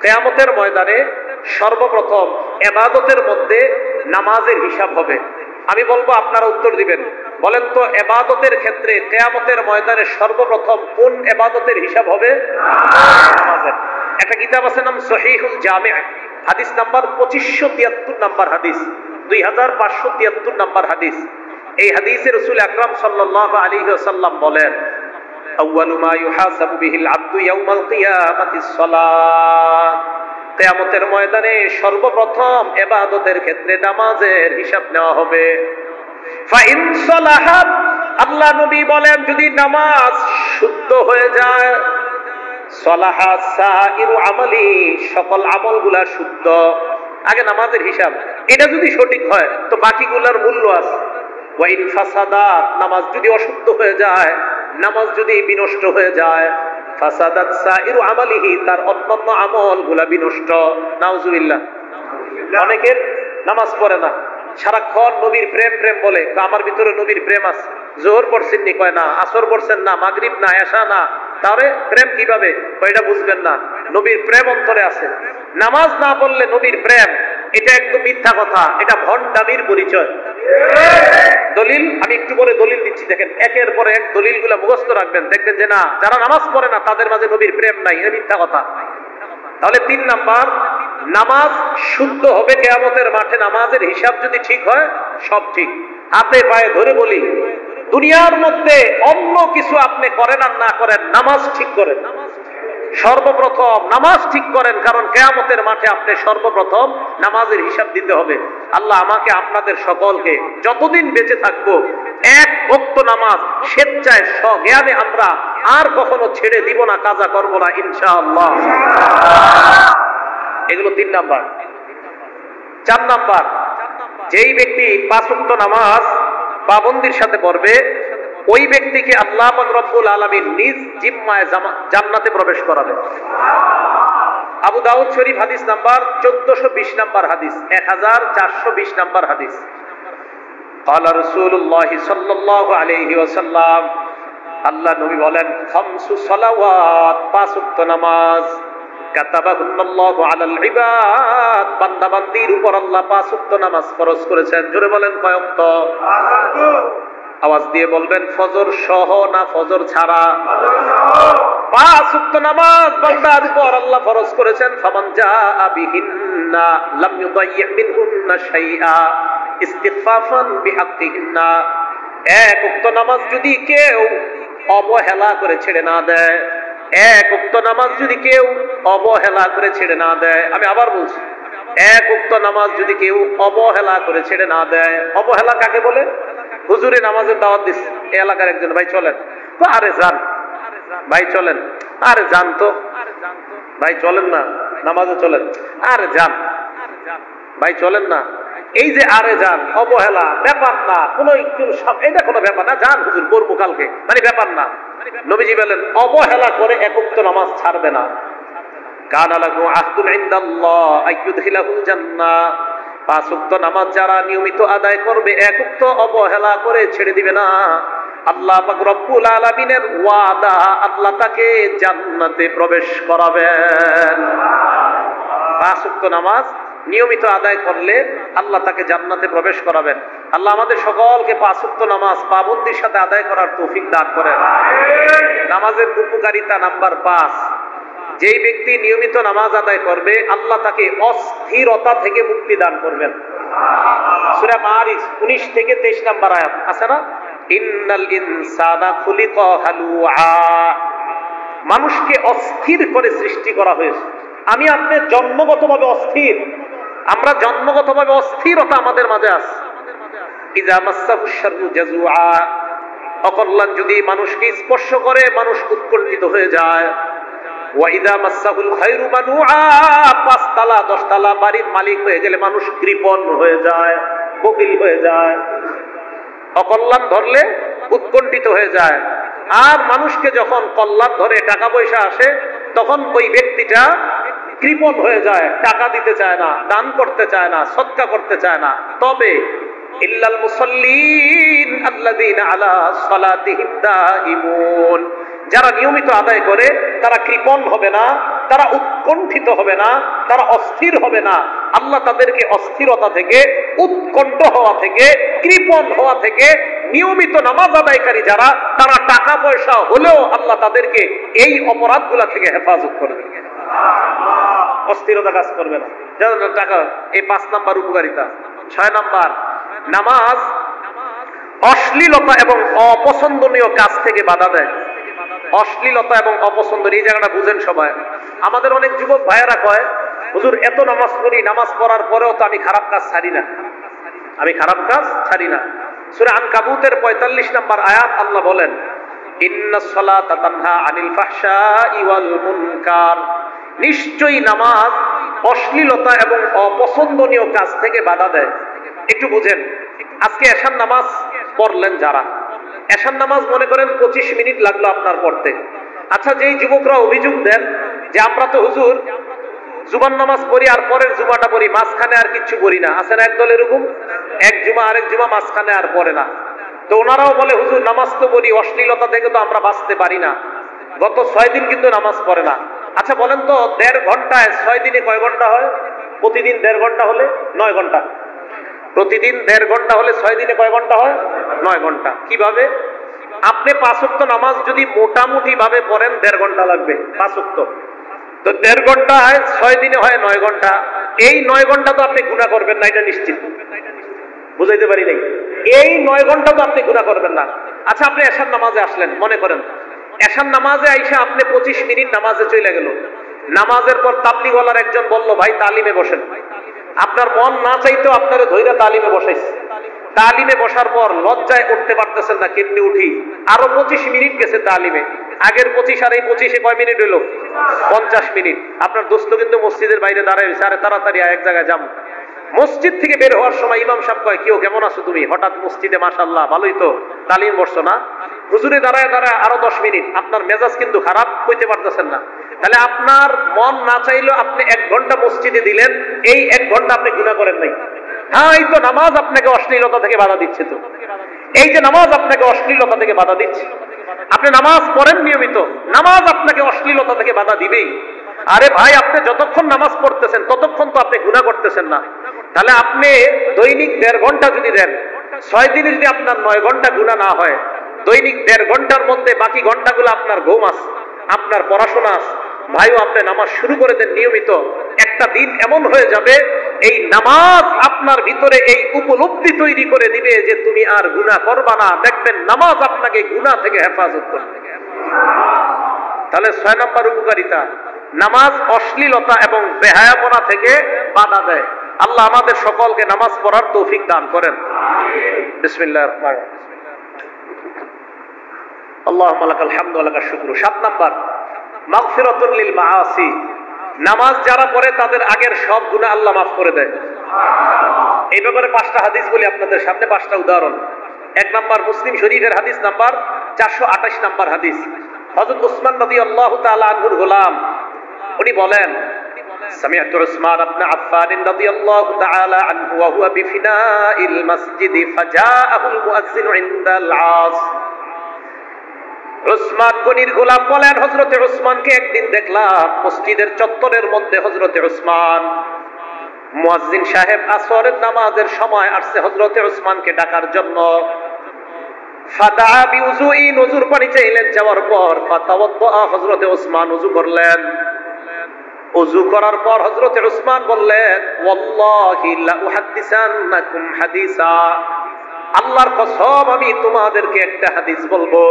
কিয়ামতের ময়দানে সর্বপ্রথম ইবাদতের মধ্যে নামাজের হিসাব হবে। আমি বলবো, আপনারা উত্তর দিবেন। বলেন তো, ইবাদতের ক্ষেত্রে কিয়ামতের ময়দানে সর্বপ্রথম কোন ইবাদতের হিসাব হবে? নামাজের। একটা কিতাব আছে, নাম সহিহুল জামি', হাদিস নাম্বার 2573 নাম্বার হাদিস, 2573 নাম্বার হাদিস। এই হাদিসে রাসূল আকরাম সাল্লাল্লাহু আলাইহি ওয়াসাল্লাম বলেন, আউয়ালু মা ইউহাসাবু বিহিল আবদু ইয়াউমাল কিয়ামাতিস সালাত। কিয়ামতের ময়দানে সর্বপ্রথম ইবাদতের ক্ষেত্রে নামাজের হিসাব নেওয়া হবে। ফাইন সালাহাত, আল্লাহ নবী বলেন, যদি নামাজ শুদ্ধ হয়ে যায়, সালাহা সাইরু আমালি, সকল আমলগুলা শুদ্ধ। আগে নামাজের হিসাব, এটা যদি সঠিক হয় তো বাকিগুলোর মূল্য আছে। ওয়াইন ফাসাদাত, নামাজ যদি অশুদ্ধ হয়ে যায়, নামাজ যদি বিনষ্ট হয়ে যায়, ফাসাদাত সাইরু আমালিহি, তার অন্যান্য আমলগুলা বিনষ্ট। নাউজুবিল্লাহ। অনেকের নামাজ পড়ে না, সারাক্ষণ নবীর প্রেম প্রেম বলে। আমার ভিতরে নবীর প্রেম আছে। জোহর পড়ছেন নি? কয় না। আসর পড়ছেন না, মাগরিব না, এশা না। তাহলে প্রেম কিভাবে? এটা বুঝবেন না। নবীর প্রেম অন্তরে আছে। নামাজ না পড়লে নবীর প্রেম, এটা একদম মিথ্যা কথা, এটা ভণ্ডামির পরিচয়। দলিল আমি একটু পরে দলিল দিচ্ছি, দেখেন একের পর এক দলিলগুলো মুখস্থ রাখবেন, দেখবেন যে না, যারা নামাজ পড়ে না তাদের মাঝে নবীর প্রেম নাই, এটা মিথ্যা কথা। তাহলে 3 নাম্বার, নামাজ শুদ্ধ হবে কিয়ামতের মাঠে। নামাজের হিসাব যদি ঠিক হয়, সব ঠিক। হাতে পায়ে ধরে বলি, দুনিয়ার মধ্যে অন্য কিছু আপনি করেন আর না করেন, নামাজ ঠিক করেন। সর্বপ্রথম নামাজ ঠিক করেন, কারণ কিয়ামতের মাঠে আপনি সর্বপ্রথম নামাজের হিসাব দিতে হবে। আল্লাহ আমাকে আপনাদের সকলকে যতদিন বেঁচে থাকবো এক ওয়াক্ত নামাজ স্বেচ্ছায় সজ্ঞানে আমরা আর কখনো ছেড়ে দিব না, কাজা করবো না, ইনশাআল্লাহ। এগুলো 3 নাম্বার। 4 নাম্বার, যেই ব্যক্তি 5 ওয়াক্ত নামাজ পাবন্দির সাথে পড়বে, ওই ব্যক্তিকে আল্লাহ পাক রব্বুল আলামিন নিজ জিম্মায় জান্নাতে প্রবেশ করাবে। আবু দাউদ শরীফ হাদিস নাম্বার 1420 নাম্বার হাদিস, 1420 নাম্বার হাদিস। قال رسول الله صلى الله عليه وسلم, আল্লাহ নবী বলেন, 5 সালাওয়াত, 5 ওয়াক্ত নামাজ, কাতাবাহুল্লাহু আলাল ইবাদ, বান্দা বান্দির উপর আল্লাহ 5 ওয়াক্ত নামাজ ফরজ করেছেন। জোরে বলেন, কয় ওয়াক্ত? আওয়াজ দিয়ে বলবেন, ফজর সহ না ফজর ছাড়া? 5 ওয়াক্ত নামাজ বান্দার উপর আল্লাহ ফরজ করেছেন। ফামান জাআ বিহিন্না লাম ইউদাইয়্যি মিনহুন্না শাইআ ইস্তিগফাফান বিহাক্কিহিন্না। 1 ওয়াক্ত নামাজ যদি কেউ অবহেলা করে ছেড়ে না দেয়, 1 ওয়াক্ত নামাজ যদি কেউ অবহেলা করে ছেড়ে না দেয়, আমি আবার বলছি, 1 ওয়াক্ত নামাজ যদি কেউ অবহেলা করে ছেড়ে না দেয়। অবহেলা কাকে বলে? হুজুরে নামাজের দাওয়াত দিচ্ছে, এই এলাকার একজন, ভাই চলেন। আরে যান ভাই, চলেন। আরে যান তো ভাই, চলেন না নামাজে চলেন। আরে যান ভাই, চলেন না। এই যে আরে যান, অবহেলা, ব্যাপার না, কোন এটা কোনো ব্যাপার না, যান হুজুর পড়বো কালকে, মানে ব্যাপার না। নবীজি বলেন, অবহেলা করে 1 ওয়াক্ত নামাজ ছাড়বে না। কানা লাহু আহদুন ইনদাল্লাহ আইয়ুদখিলাহুল জান্নাহ। 5 ওয়াক্ত নামাজ যারা নিয়মিত আদায় করবে, 1 ওয়াক্ত অবহেলা করে ছেড়ে দিবে না, আল্লাহ পাক রব্বুল আলামিনের ওয়াদা, আল্লাহ তাকে জান্নাতে প্রবেশ করাবেন। 5 ওয়াক্ত নামাজ নিয়মিত আদায় করলে আল্লাহ তাকে জান্নাতে প্রবেশ করাবেন। আল্লাহ আমাদের সকলকে 5 ওয়াক্ত নামাজ পাবন্দির সাথে আদায় করার তৌফিক দান করেন। নামাজের উপকারিতা নাম্বার 5, যেই ব্যক্তি নিয়মিত নামাজ আদায় করবে, আল্লাহ তাকে অস্থিরতা থেকে মুক্তি দান করবেন। সূরা মারিজ 19 থেকে 23 নাম্বার আয়াত আছে না, ইন্নাল ইনসানা খুলিকা হালুআ, মানুষকে অস্থির করে সৃষ্টি করা হয়েছে। আমি আপনি জন্মগতভাবে অস্থির, আমরা জন্মগতভাবে অস্থিরতা আমাদের মাঝে আছে। ইযা মাসসাহুশ শাররু জাযুআ, অকল্যাণ যদি মানুষকে স্পর্শ করে, মানুষ উৎকণ্ঠিত হয়ে যায়। ওয়া ইযা মাসসাহুল খায়রু মানুআ, 5 তালা 10 তালা বাড়ির মালিক হয়ে গেলে মানুষ কৃপণ হয়ে যায়, বকিল হয়ে যায়। অকল্যাণ ধরলে উৎকণ্ঠিত হয়ে যায়। আর মানুষকে যখন কল্যাণ ধরে, টাকা পয়সা আসে, তখন ওই ব্যক্তিটা কৃপণ হয়ে যায়, টাকা দিতে চায় না, দান করতে চায় না, সদকা করতে চায় না। তবে ইল্লাল মুসাল্লিন আল্লাযীনা আলা সালাতিহিম দাঈমুন, যারা নিয়মিত আদায় করে তারা কৃপণ হবে না, তারা উৎকণ্ঠিত হবে না, তারা অস্থির হবে না। আল্লাহ তাদেরকে অস্থিরতা থেকে, উৎকণ্ঠ হওয়া থেকে, কৃপণ হওয়া থেকে, নিয়মিত নামাজ আদায়কারী যারা, তারা টাকা পয়সা হলেও আল্লাহ তাদেরকে এই অপরাধগুলা থেকে হেফাজত করবে, অস্থিরতা কাজ করবে না। টাকা, এই 5 নাম্বার উপকারিতা। 6 নাম্বার, নামাজ অশ্লীলতা এবং অপছন্দনীয় কাজ থেকে বাধা দেয়। অশ্লীলতা এবং অপছন্দনীয়, এই জায়গাটা বুঝেন সবাই। আমাদের অনেক যুবক ভাইয়েরা কয়, হুজুর এত নামাজ পড়ি, নামাজ পড়ার পরেও তো আমি খারাপ কাজ ছাড়ি না, আমি খারাপ কাজ ছাড়ি না। সূরা আনকাবুতের 45 নম্বর আয়াত আল্লাহ বলেন, ইন্নাস সালাতা তানহা আনিল ফাহশাই ওয়াল মুনকার, নিশ্চয়ই নামাজ অশ্লীলতা এবং অপছন্দনীয় কাজ থেকে বাধা দেয়। একটু বুঝেন, আজকে এশার নামাজ পড়লেন যারা, এশার নামাজ মনে করেন 25 মিনিট লাগলো আপনার পড়তে। আচ্ছা, যেই যুবকরা অভিযোগ দেন যে আমরা তো হুজুর জুমার নামাজ পড়ি আর পরের জুমাটা পড়ি, মাঝখানে আর কিচ্ছু পড়ি না, আছে না একদল এরকম, এক জুমা আরেক জুমা মাঝখানে আর পড়ে না। তো ওনারাও বলে হুজুর নামাজ তো পড়ি, অশ্লীলতা থেকে তো আমরা বাঁচতে পারি না, গত 6 দিন কিন্তু নামাজ পড়ে না। আচ্ছা বলেন তো, 1.5 ঘন্টায় 6 দিনে কয় ঘন্টা হয়? প্রতিদিন 1.5 ঘন্টা হলে 9 ঘন্টা। প্রতিদিন 1.5 ঘন্টা হলে 6 দিনে কয় ঘন্টা হয়? 9 ঘন্টা। কিভাবে? আপনি 5 ওয়াক্ত নামাজ যদি মোটামুটি ভাবে পড়েন 1.5 ঘন্টা লাগবে 5 ওয়াক্ত। তো 1.5 ঘন্টায় 6 দিনে হয় 9 ঘন্টা। এই 9 ঘন্টা তো আপনি গুনাহ করবেন না, এটা নিশ্চিত। বুঝাইতে পারি নাই? এই 9 ঘন্টা তো আপনি গুনাহ করবেন না। আচ্ছা, আপনি এশার নামাজে আসলেন, মনে করেন এশার নামাজে আইসা আপনি 25 মিনিট নামাজে চলে গেল। নামাজের পর তাবলীগওয়ালার একজন বলল, ভাই তালিমে বসেন। আপনার মন না চাইতেও আপনারা ধইরা তালিমে বসাইছে। তালিমে বসার পর লজ্জায় উঠতে পারতেছেন না, কেমনি উঠি, আরো 25 মিনিট গেছে তালিমে। আগের 25 আর এই 25-এ কয় মিনিট হইল? 50 মিনিট। আপনার দোস্ত কিন্তু মসজিদের বাইরে দাঁড়ায় রয়েছে, আরে তাড়াতাড়ি এক জায়গায় যাবো। মসজিদ থেকে বের হওয়ার সময় ইমাম সাহেব কয়, কিও কেমন আছো তুমি? হঠাৎ মসজিদে, মাশাআল্লাহ ভালোই তো, তালিম বসছো না? হুজুরে দাঁড়ায় দাঁড়ায় আরো 10 মিনিট। আপনার মেজাজ কিন্তু খারাপ, কইতে পারতেছেন না। তাহলে আপনার মন না চাইলেও আপনি 1 ঘন্টা মসজিদে দিলেন, এই 1 ঘন্টা আপনি গুনাহ করেন নাই। হ্যাঁ, এই তো নামাজ আপনাকে অশ্লীলতা থেকে বাধা দিচ্ছে। তো এই যে নামাজ আপনাকে অশ্লীলতা থেকে বাধা দিচ্ছে, আপনি নামাজ পড়েন নিয়মিত, নামাজ আপনাকে অশ্লীলতা থেকে বাধা দিবেই। আরে ভাই, আপনি যতক্ষণ নামাজ পড়তেছেন ততক্ষণ তো আপনি গুনাহ করতেছেন না। তাহলে আপনি দৈনিক 1.5 ঘন্টা যদি দেন, 6 দিনে যদি আপনার 9 ঘন্টা গুনাহ না হয়, দৈনিক 1.5 ঘন্টার মধ্যে বাকি ঘন্টাগুলো আপনার ঘুম আছে, আপনার পড়াশোনা আছে। ভাইও আপনি নামাজ শুরু করে দেন নিয়মিত, একটা দিন এমন হয়ে যাবে এই নামাজ আপনার ভিতরে এই উপলব্ধি তৈরি করে দিবে যে তুমি আর গুনাহ করবা না। দেখবেন নামাজ আপনাকে গুনাহ থেকে হেফাজত করবে। তাহলে 6 নম্বর উপকারিতা, নামাজ অশ্লীলতা এবং বেহায়াপনা থেকে বাধা দেয়। আল্লাহ আমাদের সকলকে নামাজ পড়ার তৌফিক দান করেন। বিসমিল্লাহির রহমানির রহিম। আল্লাহুম্মা লাকাল হামদু ওয়া লাকাশ শুকরু। 7 নাম্বার, মাগফিরাতুল লিল মাআসি, নামাজ যারা পড়ে তাদের আগের সব গুনাহ আল্লাহ মাফ করে দেয়। এই ব্যাপারে 5টা হাদিস বলি আপনাদের সামনে, 5টা উদাহরণ। 1 নাম্বার, মুসলিম শরীফের হাদিস নাম্বার 428 নাম্বার হাদিস। হযরত উসমান রাদিয়াল্লাহু তাআলা আনহুর গোলাম, উনি বলেন, সামিআতু উসমান ইবনে আফফান রাদিয়াল্লাহু তাআলা আনহু ওয়া হুয়া বিফিনাইল মসজিদ ফাজাআহুল মুয়াজ্জিন ইনদাল আস। উসমান গনির গোলাম বলেন, হযরতে উসমানকে একদিন দেখলাম মসজিদের চত্বরের মধ্যে। হযরতে উসমান, মুয়াজ্জিন সাহেব আসরের নামাজের সময় আসছে হযরতে উসমানকে ডাকার জন্য। ফাদা বিউজুই, ওযুর পানি চাইলেন। যাওয়ার পর ফাতাওয়াদ্দা, হযরতে উসমান ওযু করলেন। ওযু করার পর হযরতে উসমান বললেন, ওয়াল্লাহি লা উহাদ্দিসান্নাকুম হাদিসা, আল্লাহর কসম আমি তোমাদেরকে একটা হাদিস বলবো।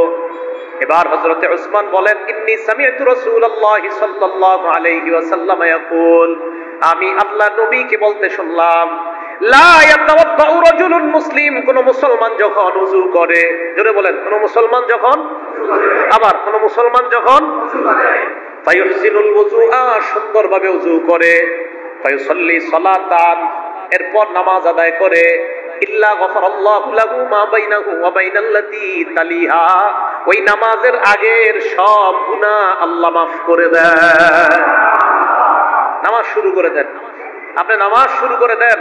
এবার হযরতে উসমান বলেন, ইন্নী সামি'তু রাসূলুল্লাহি সাল্লাল্লাহু আলাইহি ওয়াসাল্লাম ইয়াকুল, আমি আল্লাহর নবীকে বলতে শুনলাম, লা ইয়াতাওয়াদ্দাউ রাজুলুন মুসলিম, কোন মুসলমান যখন ওযু করে, জোরে বলেন, কোন মুসলমান যখন, আবার কোন মুসলমান যখন ফায়ুহসিনুল ওযুআ, সুন্দরভাবে ওযু করে, ফায়ুসাল্লি সালাতান, এরপর নামাজ আদায় করে, ইল্লা গফারাল্লাহু লাহু মা বাইনাহু ওয়া বাইনাল্লাতী তালিহা, ওই নামাজের আগের সব গুনাহ আল্লাহ মাফ করে দেন। নামাজ শুরু করে দেন, আপনি নামাজ শুরু করে দেন।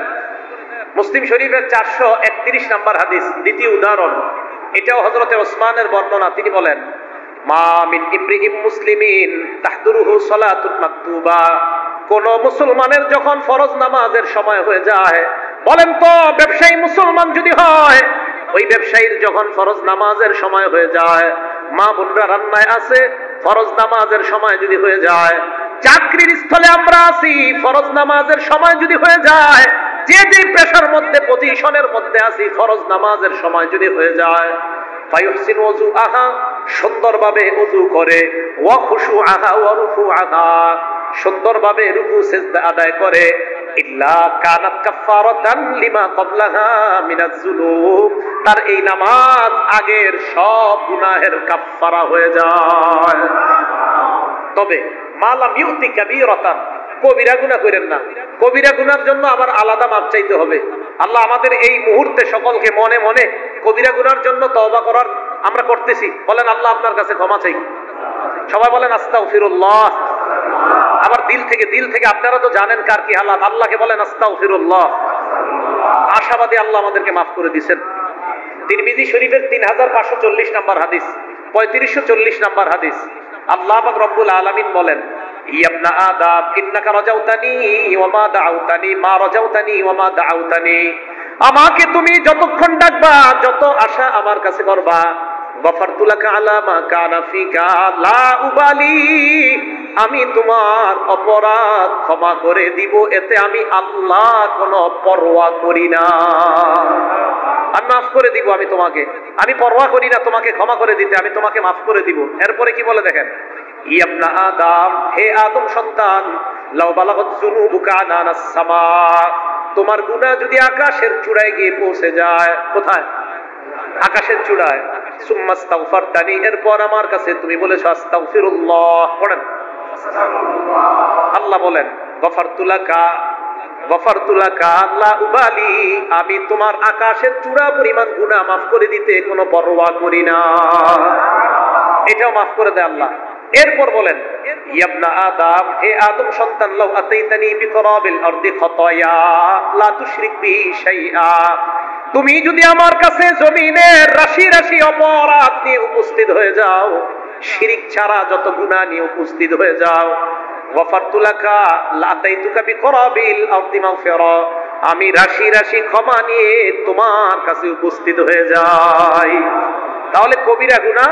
মুসলিম শরীফের 431 নাম্বার হাদিস, দ্বিতীয় উদাহরণ। এটাও হযরতে ওসমানের বর্ণনা। তিনি বলেন, মা মিন ইমরিইম মুসলিমিন তাহদুরুহু সালাতুন মাকতুবা, কোন মুসলমানের যখন ফরজ নামাজের সময় হয়ে যায়, বলেন তো ব্যবসায়ী মুসলমান যদি হয়, ওই ব্যবসায়ীর যখন ফরজ নামাজের সময় হয়ে যায়, মা বোনরা রান্নায় আছে, ফরজ নামাজের সময় যদি হয়ে যায়, চাকরির স্থলে আমরা আছি, ফরজ নামাজের সময় যদি হয়ে যায়, যে যে পেশার মধ্যে পজিশনের মধ্যে আছি, ফরজ নামাজের সময় যদি হয়ে যায়, ফায়ুহসিন ওযুআহা, সুন্দরভাবে ওযু করে, ওয়া খুশুআহা ওয়া রুকুআহা, সুন্দরভাবে রুকু সিজদা আদায় করে, ইল্লা কানাত কাফফারাতান লিমা ক্বাবলাহা মিনাজ যুনুব, তার এই নামাজ আগের সব গুনাহের কাফফারা হয়ে যায়। তবে মালাম ইউতি কাবীরাতান, কবিরা গুনাহ করেন না, কবিরা গুনার জন্য আবার আলাদা মাপ চাইতে হবে। আল্লাহ আমাদের এই মুহূর্তে সকলকে মনে মনে কবিরা গুনার জন্য তওবা করার আমরা করতেছি, বলেন আল্লাহ আপনার কাছে ক্ষমা চাই, সবাই বলেন আস্তাগফিরুল্লাহ। আবার দিল থেকে আপনারা তো জানেন কার কি হালাত, আল্লাহকে বলেন আস্তাগফিরুল্লাহ। আশাবাদী আল্লাহ আমাদেরকে মাফ করে দিয়েছেন। তিরমিজি শরীফের 3540 নম্বর হাদিস, 3540 নম্বর হাদিস, আল্লাহ পাক রব্বুল আলামিন বলেন, ইয়া আদম ইন্নাকা রাজাউতানি ওয়া মা দাআউতানি মা রাজাউতানি ওয়া মা দাআউতানি, আমাকে তুমি যতক্ষণ ডাকবা, যত আশা আমার কাছে করবা, গফারতু লাকা আলা মা কানা ফিকা লা উবালি, আমি তোমার অপরাধ ক্ষমা করে দিব, এতে আমি আল্লাহ কোনো পরোয়া করি না। আমি মাফ করে দিব, আমি তোমাকে, আমি পরোয়া করি না তোমাকে ক্ষমা করে দিতে, আমি তোমাকে মাফ করে দিব। এরপরে কি বলে দেখেন, ইবনা আদম, হে আদম সন্তান, লাউ বালাগাত যুনুবুকা আনানাস সামা, তোমার গুনাহ যদি আকাশের চূড়ায় গিয়ে পৌঁছে যায়, কোথায়? আকাশের চূড়ায়, সুম্মাস্তাগফারতানি, এরপর আমার কাছে তুমি বলেছো আস্তাগফিরুল্লাহ, পড়েন আল্লাহ বলেন, গফারতু লাকা লা উবালি, আমি তোমার আকাশের চূড়া পরিমাণ গুনাহ মাফ করে দিতে কোনো পরোয়া করি না। এটাও মাফ করে দেয় আল্লাহ। এরপর বলেন, ইবনা আদম, হে আদম সন্তান, লাউ আতাইতানি বিকরাবিল আরদি খাতায়া লা তুশরিক বিহি শাইআ, তুমি যদি আমার কাছে জমিনের রাশি রাশি অপরাধ নিয়ে উপস্থিত হয়ে যাও, শিরিক ছাড়া যত গুনাহ নিয়ে উপস্থিত হয়ে যাও, গফারতু লাকা লা আতাইতুকা বিকরাবিল আরদি মাগফিরা, আমি রাশি রাশি ক্ষমা নিয়ে তোমার কাছে উপস্থিত হয়ে যাই। তাহলে কবিরা গুনাহ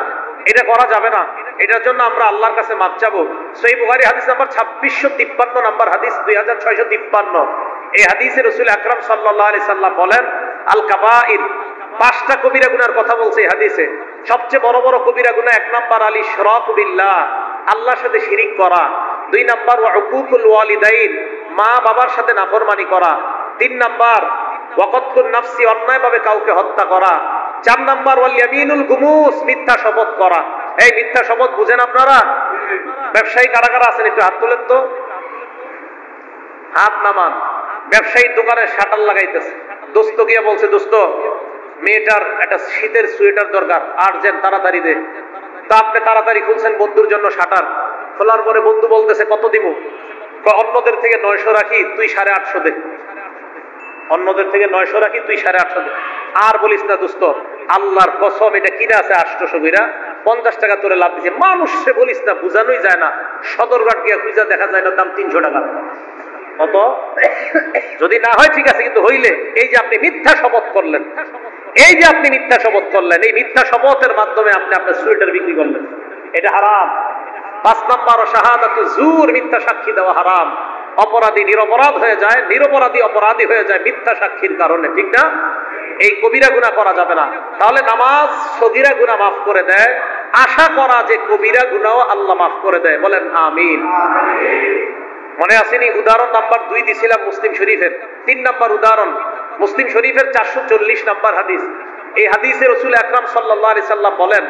এটা করা যাবে না, এটার জন্য আমরা আল্লাহর কাছে মাফ চাবো। সহিহ বুখারী হাদিস নাম্বার 2653 নম্বর হাদিস, 2653, এই হাদিসে রাসূল আকরাম সাল্লাল্লাহু আলাইহি সাল্লাম বলেন, আল কাবাইর, 5টা কবিরা গুনার কথা বলছে এই হাদিসে। সবচেয়ে বড় বড় কবিরা গুনাহ, 1 নাম্বার আল ইশরাকু বিল্লাহ, আল্লাহর সাথে শিরিক করা, 2 নাম্বার ওয়া উকুকুল ওয়ালিদাইন, মা বাবার সাথে নাফরমানি করা, 3 নাম্বার ওয়া কতলুন নাফসি, অন্যায়ভাবে কাউকে হত্যা করা, 4 নাম্বার ওয়াল ইয়ামিনুল গুমুস, মিথ্যা শপথ করা। এই মিথ্যা শপথ বুঝেন আপনারা? ব্যবসায়ী কারা কারা আছেন একটু হাত তোলেন তো, হাত নামান। ব্যবসায়ীর দোকানে শাটার লাগাইতেছে, দোস্ত গিয়ে বলছে, দোস্ত মেয়েটার একটা শীতের সোয়েটার দরকার, আর্জেন্ট, তাড়াতাড়ি দে। তা আপনি তাড়াতাড়ি খুলছেন বন্ধুর জন্য শাটার, খোলার পরে বন্ধু বলতেছে কত দিব? অন্যদের থেকে 900 রাখি, তুই 850 দে। অন্যদের থেকে 900 রাখি, তুই 850 দে। আর বলিস না দোস্ত, আল্লাহর কসম এটা কিনা আছে 800 কইরা, 50 টাকা তোরে লাভ দিছে। মানুষে বলিস না, বুঝানোই যায় না, সদরঘাট গিয়া খুঁজা দেখা যায় না, দাম 300 টাকা। কত? যদি না হয় ঠিক আছে, কিন্তু হইলে এই যে আপনি মিথ্যা শপথ করলেন, এই যে আপনি মিথ্যা শপথ করলেন, এই মিথ্যা শপথের মাধ্যমে আপনি আপনার সোয়েটার বিক্রি করলেন, এটা হারাম। 5 নাম্বার শাহাদাতু জুর, মিথ্যা সাক্ষী দেওয়া হারাম। অপরাধী নিরপরাধ হয়ে যায়, নিরপরাধী অপরাধী হয়ে যায় মিথ্যা সাক্ষীর কারণে, ঠিক না? এই কবিরা গুনাহ করা যাবে না। তাহলে নামাজ সগীরা গুনাহ মাফ করে দেয়, আশা করা যে কবিরা গুনাহ আল্লাহ মাফ করে দেয়, বলেন আমিন। মনে আসেনি? উদাহরণ নাম্বার 2 দিছিলাম মুসলিম শরীফের। 3 নাম্বার উদাহরণ মুসলিম শরীফের 440 নাম্বার হাদিস। এই হাদিসে রাসূল আকরাম সাল্লাল্লাহু আলাইহি সাল্লাম বলেন,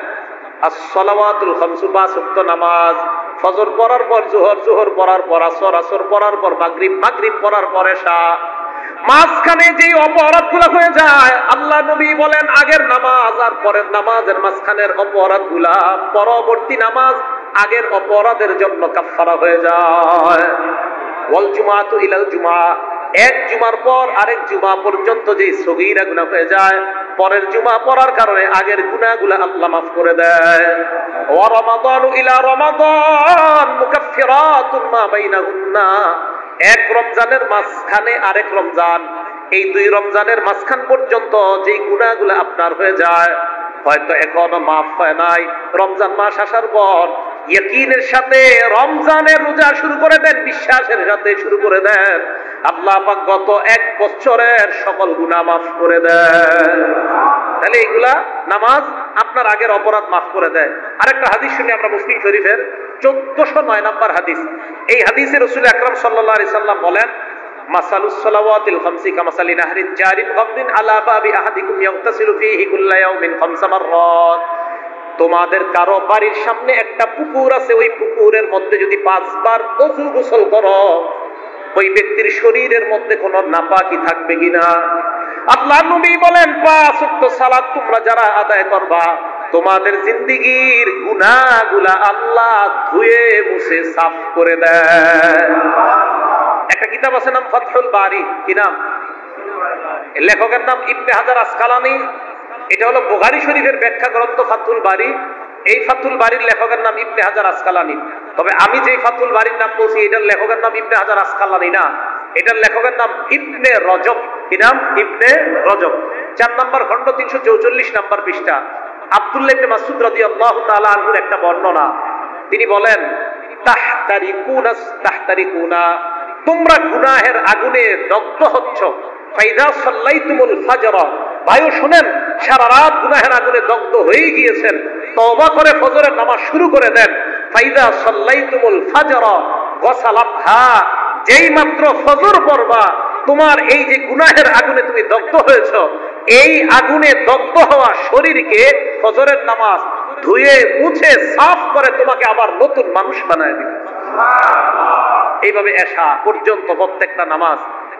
as-salawatul khamsu, 5 ওয়াক্ত নামাজ, ফজর পড়ার পর যোহর, যোহর পড়ার পর আসর, আসর পড়ার পর মাগরিব, মাগরিব পড়ার পর এশা। মাঝখানে যে অপরাধগুলো হয়ে যায়, আল্লাহ নবী বলেন আগের নামাজ আর পরের নামাজের মাঝখানের অপরাধগুলা পরবর্তী নামাজ আগের অপরাধের জন্য কাফফারা হয়ে যায়। ওয়াল জুমাতু ইলাল জুমা, এক জুমার পর আরেক জুমা পর্যন্ত যে সগীরা গুনাহ হয়ে যায়, পরের জুমা পড়ার কারণে আগের গুনাহগুলো আল্লাহ মাফ করে দেয়। ওয়া রমাদানু ইলা রমাদান মুকাফফিরাতুন মা বাইনাহুন্না, এক রমজানের মাঝখানে আরেক রমজান, এই দুই রমজানের মাঝখান পর্যন্ত যে গুনাহগুলো আপনার হয়ে যায়, হয়তো এখনো মাফ হয় নাই, রমজান মাস আসার পর ইয়াকিনের সাথে রমজানের রোজা শুরু করে দেন, বিশ্বাসের সাথে শুরু করে দেন, আল্লাহ পাক গত এক বছরের সকল গুনাহ মাফ করে দেন। তাহলে এইগুলা নামাজ আপনার আগের অপরাধ মাফ করে দেয়। আরেকটা হাদিস শুনি আমরা, মুসলিম শরীফের 1409 নম্বর হাদিস। এই হাদিসে রাসূল আকরাম সাল্লাল্লাহু আলাইহি সাল্লাম বলেন, মাসালুস সালাওয়াতিল খামসি কামাসালি নাহরিন জারিন গামদিন আলা বাবি আহাদিকুম ইয়াগতাসিলু ফীহি কুল্লা ইয়াউমিন খামসা মাররাত। তোমাদের কারো বাড়ির সামনে একটা পুকুর আছে, ওই পুকুরের মধ্যে যদি 5 বার ওযু গোসল করো, ওই ব্যক্তির শরীরের মধ্যে কোনো নাপাকি থাকবে কিনা? আল্লাহর নবী বলেন, 5 ওয়াক্ত সালাত তোমরা যারা আদায় করবা, তোমাদের জিন্দেগীর গুনাহগুলা আল্লাহ ধুয়ে মুছে সাফ করে দেয়। একটা কিতাব আছে নাম ফাতহুল বারি, কি নাম? লেখকের নাম ইবনে হাজার আসকালানী। এটা হলো বুখারী শরীফের ব্যাখ্যা গ্রন্থ ফাতহুল বারি। এই ফাতহুল বারির লেখকের নাম ইবনে হাজার আসকালানী। তবে আমি যেই ফাতহুল বারির নাম বলছি, এটার লেখকের নাম ইবনে হাজার আসকালানী না, এটার লেখকের নাম ইবনে রজব। কি নাম? ইবনে রজব। 4 নম্বর খণ্ড 344 নম্বর পৃষ্ঠা। আব্দুল্লাহ ইবনে মাসউদ রাদিয়াল্লাহু তাআলা আনহুর একটা বর্ণনা, তিনি বলেন, তাহতারিকুনা, তোমরা গুনাহের আগুনে দগ্ধ হচ্ছ। ফাইদা সাল্লাইতুমুল ফাজর, ভাইও শুনেন, সারা রাত গুনাহের আগুনে দগ্ধ হয়ে গিয়েছেন, তওবা করে ফজরের নামাজ শুরু করে দেন। ফাইদা সাল্লাইতুমুল ফাজর ওয়াসালাতহা, যেই মাত্র ফজর পড়বা, তোমার এই যে গুনাহের আগুনে তুমি দগ্ধ হয়েছ, এই আগুনে দগ্ধ হওয়া শরীরকে ফজরের নামাজ ধুয়ে মুছে সাফ করে তোমাকে আবার নতুন মানুষ বানায় দিবে। এইভাবে এশা পর্যন্ত প্রত্যেকটা নামাজ।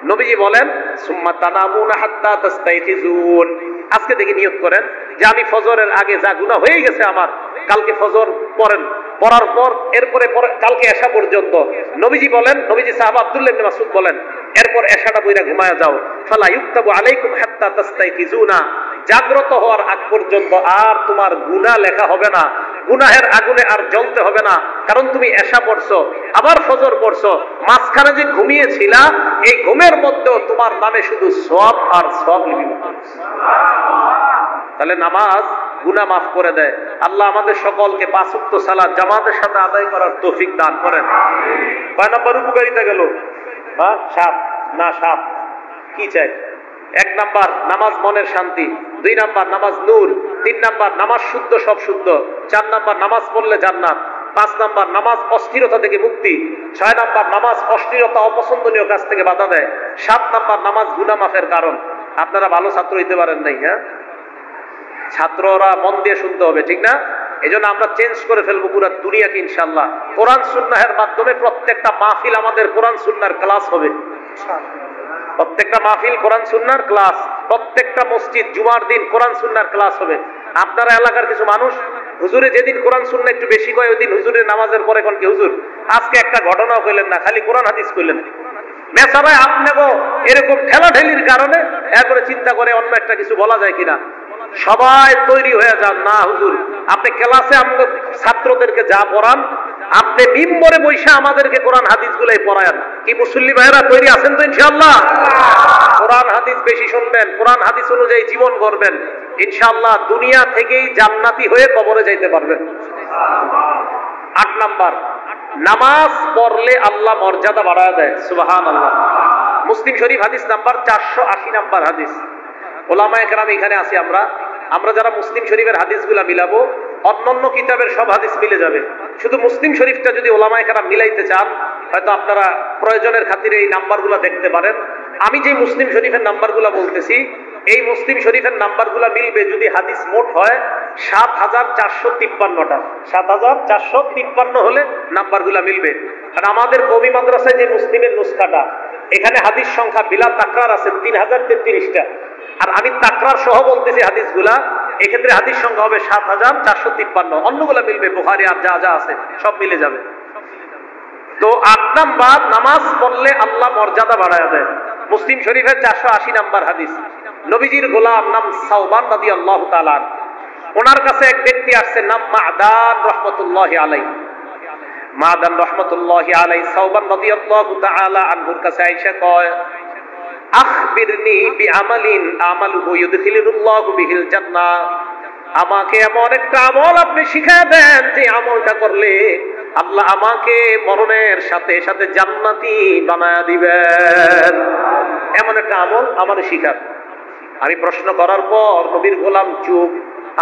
নবীজি বলেন, সুম্মা তানামুনা হাত্তা তাস্তাইখিজুন, আজকে থেকে নিয়ত করেন যে আমি ফজরের আগে যা গুনাহ হয়ে গেছে আমার, কালকে ফজর পড়েন, পড়ার পর এরপরে কালকে এশা পর্যন্ত। নবীজি বলেন, নবীজি সাহাবা আব্দুল্লাহ ইবনে মাসউদ বলেন, এরপর এশাটা বইরা ঘুমায়া যাও। ফালা ইউক্তাবু আলাইকুম হাত্তা তাস্তাইখিজুনা, জাগ্রত হওয়ার আগ পর্যন্ত আর তোমার গুনাহ লেখা হবে না, গুনাহের আগুনে আর জ্বলতে হবে না, কারণ তুমি এশা পড়ছো, আবার ফজর পড়ছো, মাঝখানে যে ঘুমিয়েছিলা, এই ঘুমের মধ্যেও তোমার নামে শুধু সওয়াব আর সওয়াব লিপিবদ্ধ। তাহলে নামাজ গুনাহ মাফ করে দেয়। আল্লাহ আমাদের সকলকে 5 ওয়াক্ত সালাত জামাতের সাথে আদায় করার তৌফিক দান করেন। কয় নম্বর উপকারিতা গেল? 7 না 7 কি চাই? 1 নাম্বার নামাজ মনের শান্তি, 2 নাম্বার নামাজ নূর, 3 নাম্বার নামাজ শুদ্ধ সব শুদ্ধ, 4 নাম্বার নামাজ পড়লে জান্নাত, 5 নাম্বার নামাজ অস্থিরতা থেকে মুক্তি, 6 নাম্বার নামাজ অশ্লীলতা অপছন্দনীয় কাজ থেকে বাধা দেয়, 7 নাম্বার নামাজ গুনাহ মাফের কারণ। আপনারা ভালো ছাত্র হইতে পারেন নাই, হ্যাঁ? ছাত্ররা মন দিয়ে শুনতে হবে, ঠিক না? এজন্য আমরা চেঞ্জ করে ফেলবো পুরো দুনিয়াকে ইনশাআল্লাহ। কোরআন সুন্নাহের মাধ্যমে প্রত্যেকটা মাহফিল আমাদের কোরআন সুন্নাহর ক্লাস হবে। প্রত্যেকটা মাহফিল কোরআন সুন্নাহর ক্লাস, প্রত্যেকটা মসজিদ জুমার দিন কোরআন সুন্নাহর ক্লাস হবে। আপনারা এলাকার কিছু মানুষ হুজুরে যেদিন কোরআন সুন্নাহ একটু বেশি কয়, ওই দিন হুজুরের নামাজের পরে কোন কি হুজুর আজকে একটা ঘটনাও কইলেন না, খালি কোরআন হাদিস কইলেন। মেসারাই আপনাকে এরকম ঠেলাঠেলির কারণে এরপরে চিন্তা করে অন্য একটা কিছু বলা যায় কিনা। সবাই তৈরি হয়ে যান, না হুজুর আপনি ক্লাসে আমাদের ছাত্রদেরকে যা পড়ান, আপনি মিম্বরে বৈশা আমাদেরকে কোরআন হাদিস গুলাই পড়ায়েন। কি মুসল্লি ভাইরা তৈরি আছেন তো ইনশাআল্লাহ? কোরআন হাদিস বেশি শুনবেন, কোরআন হাদিস অনুযায়ী জীবন গড়বেন, ইনশাআল্লাহ দুনিয়া থেকেই জান্নাতি হয়ে কবরে যাইতে পারবেন। 8 নাম্বার, নামাজ পড়লে আল্লাহ মর্যাদা বাড়ায় দেয়। সুবহানাল্লাহ। মুসলিম শরীফ হাদিস নাম্বার 480 নাম্বার হাদিস। ওলামায়ে কেরাম এখানে আছি আমরা যারা মুসলিম শরীফের হাদিসগুলা মিলাবো, অন্যান্য কিতাবের সব হাদিস মিলে যাবে, শুধু মুসলিম শরীফটা যদি ওলামায়ে কেরাম মিলাইতে চান, হয়তো আপনারা প্রয়োজনের খাতিরে এই নাম্বারগুলো দেখতে পারেন। আমি যে মুসলিম শরীফের নাম্বারগুলো বলতেছি, এই মুসলিম শরীফের নাম্বারগুলো মিলবে যদি হাদিস মোট হয় 7453টা। 7453 হলে নাম্বারগুলো মিলবে। কারণ আমাদের কওমি মাদ্রাসায় যে মুসলিমের নুসখাটা, এখানে হাদিস সংখ্যা বিলা তাকরার আছে 3033টা, আর আমি তাকরার সহ বলতেছি হাদিসগুলা, এক্ষেত্রে হাদিস সংখ্যা হবে 7453। অন্যগুলা মিলবে, বুখারী আর যা যা আছে সব মিলে যাবে। তো 8 নাম্বার, নামাজ পড়লে আল্লাহ মর্যাদা বাড়ায় দেয়। মুসলিম শরীফের 480 নাম্বার হাদিস। নবীজির গোলাম নাম সাওবান রাদিয়াল্লাহু তাআলা। ওনার কাছে এক ব্যক্তি আসছে নাম মা'দান রাহমাতুল্লাহি আলাইহি। মা'দান রাহমাতুল্লাহি আলাইহি সাওবান রাদিয়াল্লাহু তাআলা আনহুর কাছে আয়েশা কয়, আখবিরনি বিআমালিন আমালুহু ইউদখিলুল্লাহু বিহিল জান্নাহ। আমাকে এমন একটা আমল আপনি শিখিয়ে দেন যে আমলটা করলে আল্লাহ আমাকে মরণের সাথে সাথে জান্নাতি বানায়া দিবেন। এমন একটা আমল আমারে শিখান। আমি প্রশ্ন করার পর নবীর গোলাম চুপ।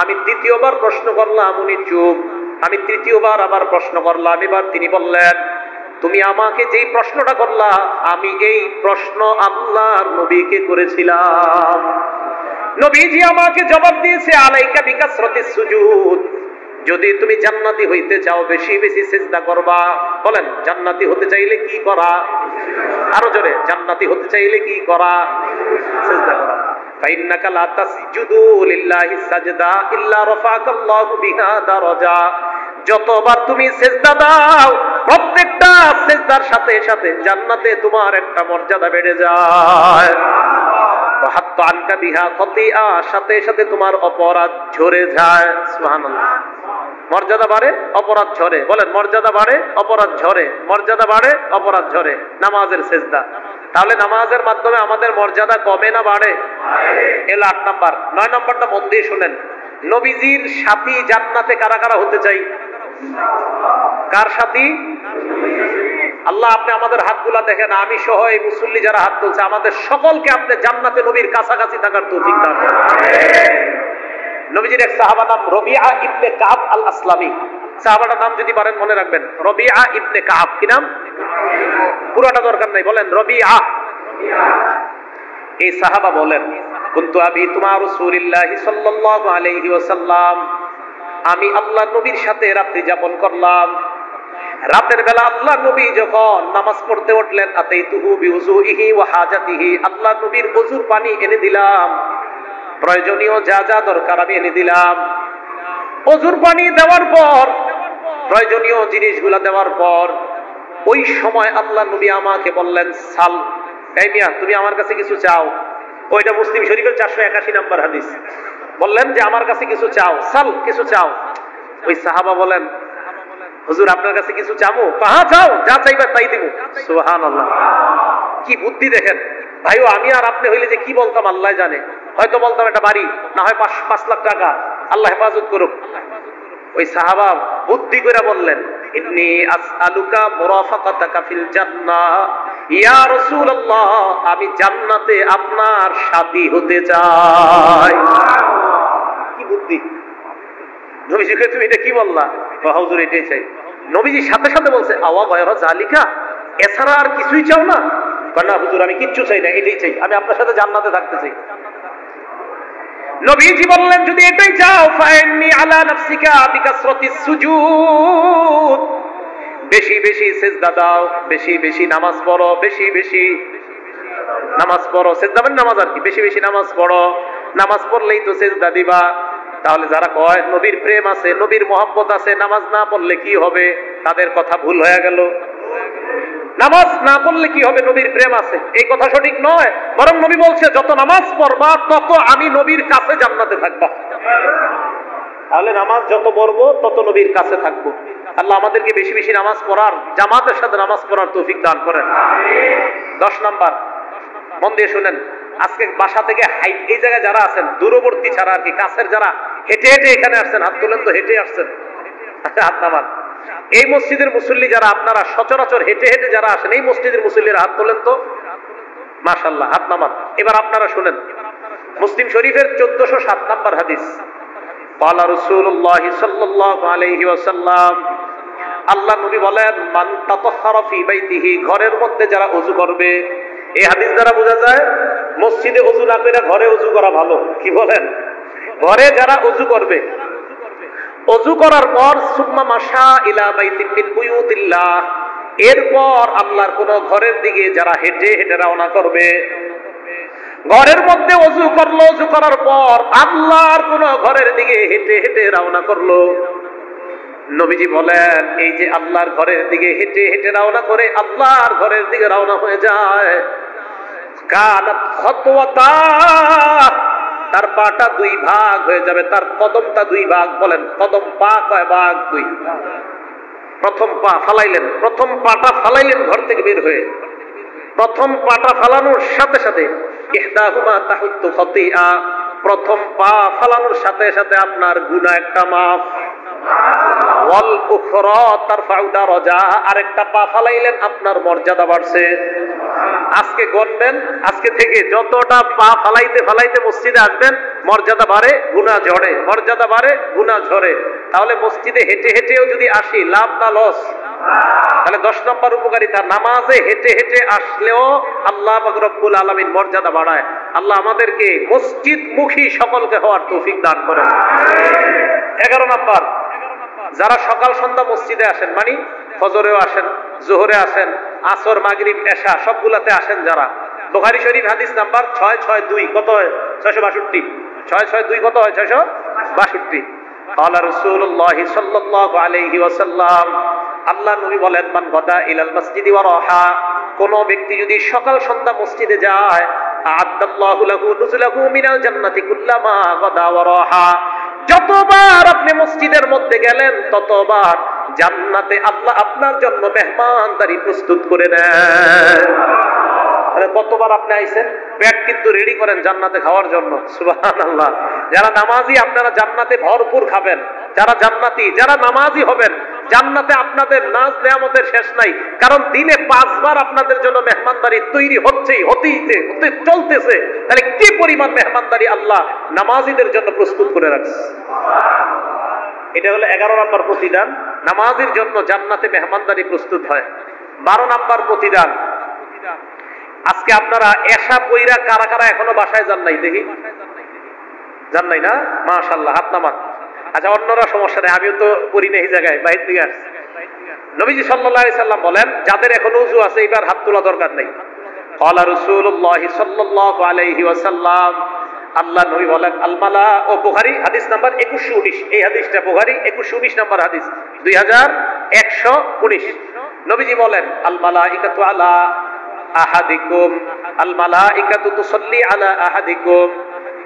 আমি দ্বিতীয়বার প্রশ্ন করলাম, উনি চুপ। আমি তৃতীয়বার আবার প্রশ্ন করলাম, এবার তিনি বললেন, তুমি আমাকে যেই প্রশ্নটা করলা আমি এই প্রশ্ন আল্লাহর নবীকে করেছিলাম। নবীজি আমাকে জবাব দিয়েছে, আলাইকা বিকাসরাতিস সুজুদ। যদি তুমি জান্নাতি হইতে চাও বেশি বেশি সিজদা করবা। বলেন, জান্নাতি হতে চাইলে কি করা? আরো জোরে, জান্নাতি হতে চাইলে কি করা? সিজদা করা। ফাইন্নাকা লা তাসজুদু লিল্লাহি সাজদা ইল্লা রাফাকাল্লাহু বিহা দারাজা। যতবার তুমি সিজদা দাও প্রত্যেকটা সিজদার সাথে সাথে জান্নাতে তোমার একটা মর্যাদা বেড়ে যায়। ওয়াহাত্তা আনকা বিহা খতিয়া, সাথে সাথে তোমার অপরাধ ঝরে যায়। সুবহানাল্লাহ। মর্যাদা বাড়ে, অপরাধ ঝরে। বলেন, মর্যাদা বাড়ে, অপরাধ ঝরে। মর্যাদা বাড়ে, অপরাধ ঝরে। নামাজের সিজদা। তাহলে নামাজের মাধ্যমে আমাদের মর্যাদা কমে না বাড়ে? এলো ৮ নাম্বার। ৯ নাম্বারটা মন দিয়ে শুনেন। নবীজির সাথী জান্নাতে কারা কারা হতে চাই? কার সাথী? আল্লাহ, আপনি আমাদের হাতগুলা দেখেন, আমি সহ এই মুসল্লি যারা হাত তুলছে, আমাদের সকলকে আপনি জান্নাতে নবীর কাছাকাছি থাকার তৌফিক দান করুন। নবীজির এক সাহাবা নাম রবিআ ইবনে কাব আল আসলামি। সাহাবাটার নাম যদি পারেন মনে রাখবেন, রবিআ ইবনে কাব। কি নাম? পুরোটা দরকার নাই, বলেন রবিআ। এই সাহাবা বলেন, কুনতু আবিতু মা রাসূলিল্লাহি সাল্লাল্লাহু আলাইহি ওয়াসাল্লাম। আমি আল্লাহর নবীর সাথে রাত্রি যাপন করলাম। রাতের বেলা আল্লাহর নবী যখন নামাজ পড়তে উঠলেন, আতাইতুহু বিউযুইহি ওয়া হাজাতিহি। আল্লাহর নবীর ওযুর পানি এনে দিলাম, প্রয়োজনীয় যা যা দরকার আমি এনে দিলাম। ওযুর পানি দেওয়ার পর, প্রয়োজনীয় জিনিসগুলা দেওয়ার পর, ওই সময় আল্লাহর নবী আমাকে বললেন, সাল। এই মিয়া, তুমি আমার কাছে কিছু চাও। ওইটা মুসলিম শরীফের 481 নম্বর হাদিস। বললেন যে আমার কাছে কিছু চাও, সাল, কিছু চাও। ওই সাহাবা বলেন, হুজুর আপনার কাছে কিছু চামু? কাহা চাও, যা চাইবা তাই দিব। সুবহানাল্লাহ। কি বুদ্ধি দেখেন ভাইও। আমি আর আপনি হইলে যে কি বলতাম আল্লাহ জানে। হয়তো বলতাম একটা বাড়ি, না হয় 5 লাখ টাকা, আল্লাহ হেফাজত করুক। ওই সাহাবা বুদ্ধি করে বললেন, ইন্নী আসআলুকা মুরাফাকাতাকা ফিল জান্নাহ ইয়া রাসূলুল্লাহ। আমি জান্নাতে আপনার সাথী হতে চাই। কি বুদ্ধি! নবীজিকে তুমি এটা কি বললা? হুজুর এটাই চাই। নবীজি সাথে সাথে বলছে, আওয়া গায়রা জালিকা, এছাড়া আর কিছুই চাও না? না হুজুর, আমি কিচ্ছু চাই না, এটাই চাই, আমি আপনার সাথে জান্নাতে থাকতে চাই। নবীজি বললেন, যদি এটাই চাও ফাইন্নি আলা নাফসিকা বিকাসরাতিস সুজুদ। বেশি বেশি সিজদা দাও, বেশি বেশি নামাজ পড়ো, বেশি বেশি নামাজ পড়ো। সিজদা মানে নামাজ আর কি, বেশি বেশি নামাজ পড়ো। নামাজ পড়লেই তো সিজদা দিবা। তাহলে যারা কয় নবীর প্রেম আছে, নবীর মহব্বত আছে, নামাজ না পড়লে কি হবে, তাদের কথা ভুল হয়ে গেল। নামাজ না পড়লে কি হবে, নবীর প্রেম আছে, এই কথা সঠিক নয়। বরং নবী বলছে, যত নামাজ পড়বা তত আমি নবীর কাছে জান্নাতে থাকবা। তাহলে নামাজ যত পড়বো তত নবীর কাছে থাকবো। আল্লাহ আমাদেরকে বেশি বেশি নামাজ পড়ার, জামাতের সাথে নামাজ পড়ার তৌফিক দান করেন। 10 নাম্বার, মন দিয়ে শুনেন। আজকে বাসা থেকে হাইট, এই জায়গায় যারা আছেন দূরবর্তী ছাড়া আর কি, কাছের যারা হেঁটে হেঁটে এখানে আসছেন, হাত তোলেন তো। হেঁটে আসছেন, হাত নামান। এই মসজিদের মুসল্লি যারা, আপনারা সচরাচর হেঁটে হেঁটে যারা আসেন, এই মসজিদের মুসল্লিরা হাত তোলেন তো। মাশাআল্লাহ, হাত নামান। এবার আপনারা শুনেন, মুসলিম শরীফের 1407 নম্বর হাদিস। ক্বালা রাসূলুল্লাহ সাল্লাল্লাহু আলাইহি ওয়াসাল্লাম, আল্লাহ নবী বলেন, মান তাতাহহারা ফি বাইতিহি, ঘরের মধ্যে যারা ওযু করবে। এই হাদিস দ্বারা বোঝা যায় মসজিদে ওযু না করে ঘরে ওযু করা ভালো। কি বলেন? ঘরে যারা ওযু করবে, ওযু করার পর সুম্মা মাশা ইলা বাইতিন মিন বুয়ুতিল্লাহ, এরপর আল্লাহর কোন ঘরের দিকে যারা হেঁটে হেঁটে রওনা করবে। ঘরের মধ্যে ওযু করলো, ওযু করার পর আল্লাহর কোন ঘরের দিকে হেঁটে হেঁটে রওনা করলো। নবীজি বলেন, এই যে আল্লাহর ঘরের দিকে হেঁটে হেঁটে রওনা করে আল্লাহর ঘরের দিকে রওনা হয়ে যায়, কানাত খাতওয়াতা, তার পাটা দুই ভাগ হয়ে যাবে, তার কদমটা দুই ভাগ। বলেন কদম পা কয় ভাগ? দুই। প্রথম পা ফালাইলেন, প্রথম পাটা ফালাইলেন ঘর থেকে বের হয়ে। প্রথম পাটা ফালানোর সাথে সাথে ইহদাহুমা তাহুত্তু খাতিআ, প্রথম পা ফালানোর সাথে সাথে আপনার গুনাহ একটা মাফ। ওয়াল উখরা তারফাউ দারাজা, আরেকটা পা ফালাইলেন আপনার মর্যাদা বাড়ছে। আজকে গণবেন, আজকে থেকে যতটা পা ফালাইতে ফালাইতে মসজিদে আসবেন মর্যাদা বাড়ে গুনাহ ঝরে, মর্যাদা বাড়ে গুনাহ ঝরে। তাহলে মসজিদে হেঁটে হেঁটেও যদি আসি লাভ না লস? তাহলে 10 নম্বর উপকারিতা, নামাজে হেঁটে হেঁটে আসলেও আল্লাহ পাক রব্বুল আলামিন মর্যাদা বাড়ায়। আল্লাহ আমাদেরকে মসজিদ মুখী সকলকে হওয়ার তৌফিক দান করেন। 11 নম্বর, যারা সকাল সন্ধ্যা মসজিদে আসেন, মানে ফজরেও আসেন, জোহরে আসেন, আসর, মাগরিব, এশা সবগুলাতে আসেন যারা, বুখারী শরীফ হাদিস নাম্বার 662, কত হয়? 662। 662 কত হয়? 662। ক্বালা রাসূলুল্লাহ সাল্লাল্লাহু আলাইহি ওয়াসাল্লাম, আল্লাহ নবী বলেন, মান গাদা ইলাল মসজিদি ওয়া রাহা, কোন ব্যক্তি যদি সকাল সন্ধ্যা মসজিদে যায়, আ'আদাল্লাহু লাহু নুজুলাহু মিনাল জান্নাতি কুল্লামা গাদা ওয়া রাহা, যতবার আপনি মসজিদের মধ্যে গেলেন ততবার জান্নাতে আল্লাহ আপনার জন্য মেহমানদারি প্রস্তুত করে দেন। কতবার আপনি আইছেন, পেট কিন্তু রেডি করেন জান্নাতে খাওয়ার জন্য। সুবহানাল্লাহ। যারা নামাজি আপনারা জান্নাতে ভরপুর খাবেন। যারা জান্নাতি, যারা নামাজি হবেন, জান্নাতে আপনাদের নাজ নেয়ামতের শেষ নাই। কারণ দিনে 5 বার আপনাদের জন্য মেহমানদারি তৈরি হচ্ছেই, হতে চলতেছে। তাহলে কি পরিমাণ মেহমানদারি আল্লাহ নামাজিদের জন্য প্রস্তুত করে রাখছে। এটা হলো 11 নম্বর প্রতিদান, নামাজির জন্য জান্নাতে মেহমানদারি প্রস্তুত হয়। 12 নম্বর প্রতিদান, আজকে আপনারা এশা পইরা কারা কারা এখনো বাসায় যান নাই? দেখি, যান নাই না? মাশাআল্লাহ, হাত নামান। আচ্ছা, অন্যরা সমস্যা নেই, আমিও তো পড়ি না এই জায়গায়, বাইরে থেকে আসছি। নবীজি সাল্লাল্লাহু আলাইহি সাল্লাম বলেন, যাদের এখনো ওযু আছে এবার হাত তোলা দরকার নেই। ক্বালা রাসূলুল্লাহ সাল্লাল্লাহু আলাইহি ওয়াসাল্লাম, আল্লাহ নবী বলেন, আল মালা, ও বুখারী হাদিস নাম্বার 2119, এই হাদিসটা বুখারী 2119 নাম্বার হাদিস, 2119। নবীজি বলেন, আল মালাইকাতু আলা আহাদিকুম, আল মালাইকাতু তুসাল্লি আলা আহাদিকুম,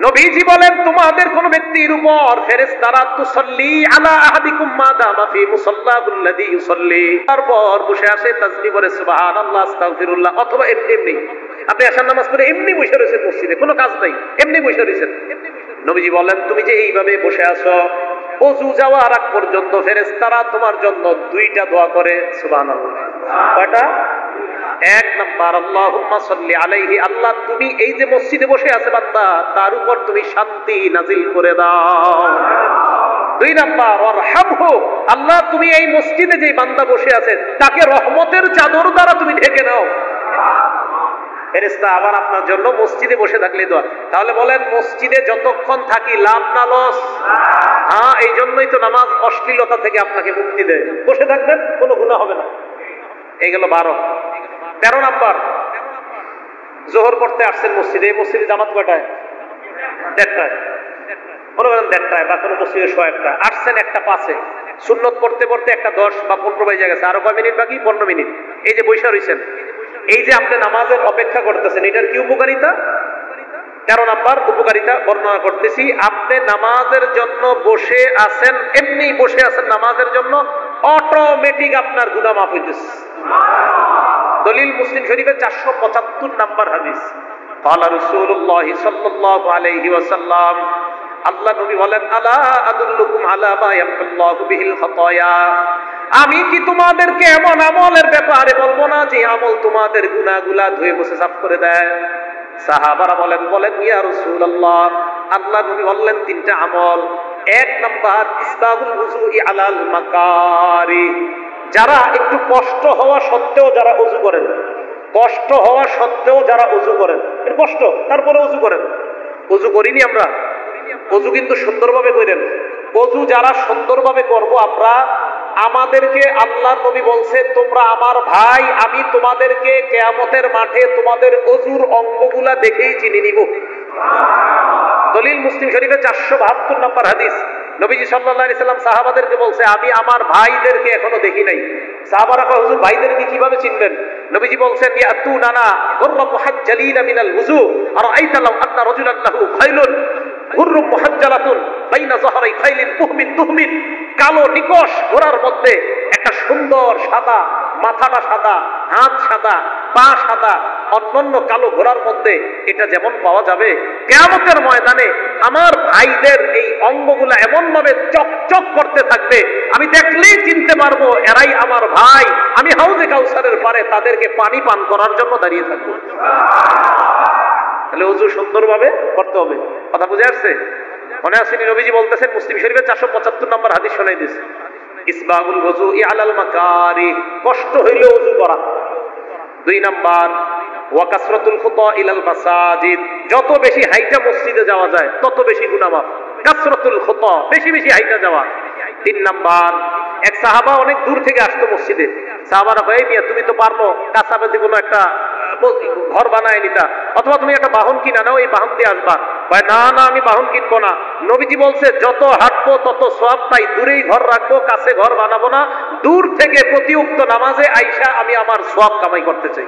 নবীজি বলেন তোমাদের কোন ব্যক্তির উপর ফেরেশতারা তুসাল্লি আলা আহাদিকুম মা দামা ফি মুসাল্লাহুল্লাযী ইউসাল্লি, তারপর বসে আসে তাসবিহ করে সুবহানাল্লাহ আস্তাগফিরুল্লাহ, অথবা এমনি আপনি আশার নামাজ পড়ে এমনি বসে রয়েছেন মসজিদে, কোনো কাজ নাই, এমনি বসে রয়েছেন। নবীজি বলেন তুমি যে এইভাবে বসে আছো, ওযু যাওয়ার আগ পর্যন্ত ফেরেশতারা তোমার জন্য 2টা দোয়া করে। সুবহানাল্লাহ। কয়টা? 1 নাম্বার, আল্লাহুম্মা সাল্লি আলাইহি, আল্লাহ তুমি এই যে মসজিদে বসে আছে বান্দা, তার উপর তুমি শান্তি নাজিল করে দাও। 2 নাম্বার, ওয়ারহামহু, আল্লাহ তুমি এই মসজিদে যে বান্দা বসে আছে তাকে রহমতের চাদর দ্বারা তুমি ঢেকে নাও। ফেরেশতা আবার আপনার জন্য মসজিদে বসে থাকলে দোয়া। তাহলে বলেন মসজিদে যতক্ষণ থাকি লাভ না লস? হ্যাঁ, এই জন্যই তো নামাজ অশ্লীলতা থেকে আপনাকে মুক্তি দেয়। বসে থাকবেন, কোনো গুনাহ হবে না। এই গেল 12। 13 নাম্বার, জোহর পড়তে আসছেন মসজিদে, এই মসজিদে জামাত কয়টায়? 1টায়। মনে করেন 1টায়, বা কোনো মসজিদে 100টা আসছেন, 1টা 5-এ সুন্নত পড়তে পড়তে 1টা 10 বা 15 বেজে গেছে, আরো কয় মিনিট বাকি? 15 মিনিট। এই যে বৈশা রয়েছেন, এই যে আপনি নামাজের অপেক্ষা করতেছেন, এটার কি উপকারিতা? 13 নাম্বার উপকারিতা বর্ণনা করতেছি। আপনি নামাজের জন্য বসে আছেন, এমনি বসে আছেন নামাজের জন্য, অটোমেটিক আপনার গুনাহ মাফ হইতেছে। দলিল মুসলিম শরীফের 475 নাম্বার হাদিস। ক্বালা রাসূলুল্লাহ সাল্লাল্লাহু আলাইহি ওয়াসাল্লাম, আল্লাহ নবী বলেন, আলা আদুল্লুকুম আলা মা ইয়ামহুল্লাহু বিহিল খাতায়া, আমি কি তোমাদেরকে এমন আমলের ব্যাপারে বলবো না যে আমল তোমাদের গুনাহগুলা ধুয়ে মুছে সাফ করে দেয়? সাহাবারা বলেন ইয়া রাসূলুল্লাহ, আল্লাহ নবী বললেন 3টা আমল। 1 নাম্বার, ইসবাগুল উযুই আলাল মাকারি, যারা একটু কষ্ট হওয়া সত্ত্বেও যারা ওযু করেন, কষ্ট হওয়া সত্ত্বেও যারা ওযু করেন, এর কষ্ট তারপরে ওযু করেন। ওযু করিনি আমরা, ওযু কিন্তু সুন্দরভাবে করেন। ওযু যারা সুন্দরভাবে করব আমরা, আমাদেরকে আল্লাহ নবী বলছে, তোমরা আমার ভাই, আমি তোমাদেরকে কিয়ামতের মাঠে তোমাদের ওযুর অঙ্গগুলা দেখেই চিনে নিব। দলিল মুসলিম শরীফে 472 নম্বর হাদিস। নবীজি সাল্লাল্লাহু আলাইহি সাল্লাম সাহাবাদেরকে বলছে, আমি আমার ভাইদেরকে এখনো দেখি নাই। সাহাবারা কয়, হুজুর ভাইদেরকে কিভাবে চিনবেন? নবীজি বলছেন, ইয়াতুনানা গুররা মুহাজ্জালিনা মিনাল ওযু আরাআইতা লাউ আন্না রাজুলান লাহু খাইলুন গুররুম মুহাজ্জালাতুন বাইনা যাহরাই খাইলিন তুহমিন তুহমিন। কালো নিকশ ঘোড়ার মধ্যে একটা সুন্দর সাদা, মাথাটা সাদা, হাত সাদা, পা সাদা, অন্যান্য কালো ঘোড়ার মধ্যে এটা যেমন পাওয়া যাবে, কিয়ামতের ময়দানে আমার ভাইদের এই অঙ্গগুলা এমন ভাবে চকচক করতে থাকবে, আমি দেখলেই চিনতে পারবো এরাই আমার ভাই। আমি হাউজে কাউসারের পারে তাদেরকে পানি পান করার জন্য দাঁড়িয়ে থাকবো। তাহলে ওযু সুন্দরভাবে করতে হবে। কথা বুঝে আসছে? মনে আসেনি? নবীজি বলতেছেন, মুসলিম শরীফে 475 নম্বর হাদিস শোনাই দিয়েছে, ইসবাগুল ওযুই আলাল মাকারিহ, কষ্ট হইলে ওযু করা। 2 নাম্বার ওয়া কাসরাতুল খুতা ইলাল মাসাজিদ, যত বেশি হাইটা মসজিদে যাওয়া যায় তত বেশি গুনাহ মাফ। কাসরাতুল খুতা, বেশি বেশি হাইটা যাওয়া। 3 নাম্বার, এক সাহাবা অনেক দূর থেকে আসতো মসজিদে। সাহাবারা কয়, মিয়া তুমি তো পারলো, কাছাকাছি কোনো একটা ঘর বানায় নিতা, অথবা তুমি একটা বাহন কিনা নাও, এই বাহন দিয়ে আসবা। কয়, না না, আমি বাহন কিনবো না। নবীজি বলছে, যত হাঁটবো তত সওয়াব পাই, দূরেই ঘর রাখবো, কাছে ঘর বানাবো না। দূর থেকে প্রতি উক্ত নামাজে আইসা আমি আমার সওয়াব কামাই করতে চাই।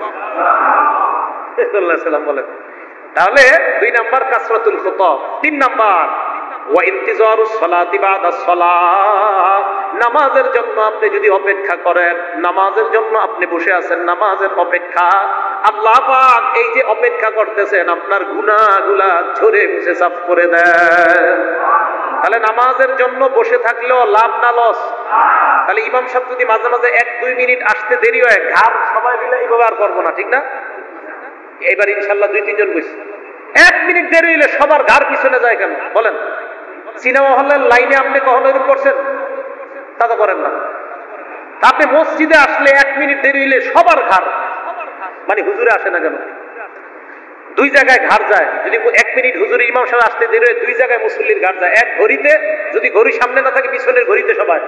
সাল্লাল্লাহু বলেন। তাহলে 2 নাম্বার কাসরাতুল খুতা। 3 নাম্বার ওয়া ইন্তিজারুস সালাতি বাদাস সালাহ, নামাজের জন্য আপনি যদি অপেক্ষা করেন, নামাজের জন্য আপনি বসে আছেন, নামাজের অপেক্ষা, আল্লাহ পাক এই যে অপেক্ষা করতেছেন আপনার গুনাহগুলা ঝরে মুছে সাফ করে দেন। তাহলে নামাজের জন্য বসে থাকলেও লাভ না লস? তাহলে ইমাম সাহেব যদি মাঝে মাঝে 1-2 মিনিট আসতে দেরি হয়, ঘাড় সবাই মিলে এইভাবে আর করবো না, ঠিক না? এবার ইনশাল্লাহ 2-3 জন বসে, 1 মিনিট দেরি হইলে সবার ঘাড় পিছনে যায় কেন বলেন? সিনেমা হলের লাইনে আপনি কখনো এরকম করছেন? তা তো করেন না। আপনি মসজিদে আসলে 1 মিনিট দেরি হইলে সবার ঘাড়, মানে হুজুরে আসে না কেন? 2 জায়গায় ঘাড় যায়। যদি 1 মিনিট হুজুরে ইমাম সাহেব আসতে দেরি হয়, 2 জায়গায় মুসল্লির ঘাড় যায়। এক ঘড়িতে, যদি ঘড়ি সামনে না থাকে পিছনের ঘড়িতে সবাই।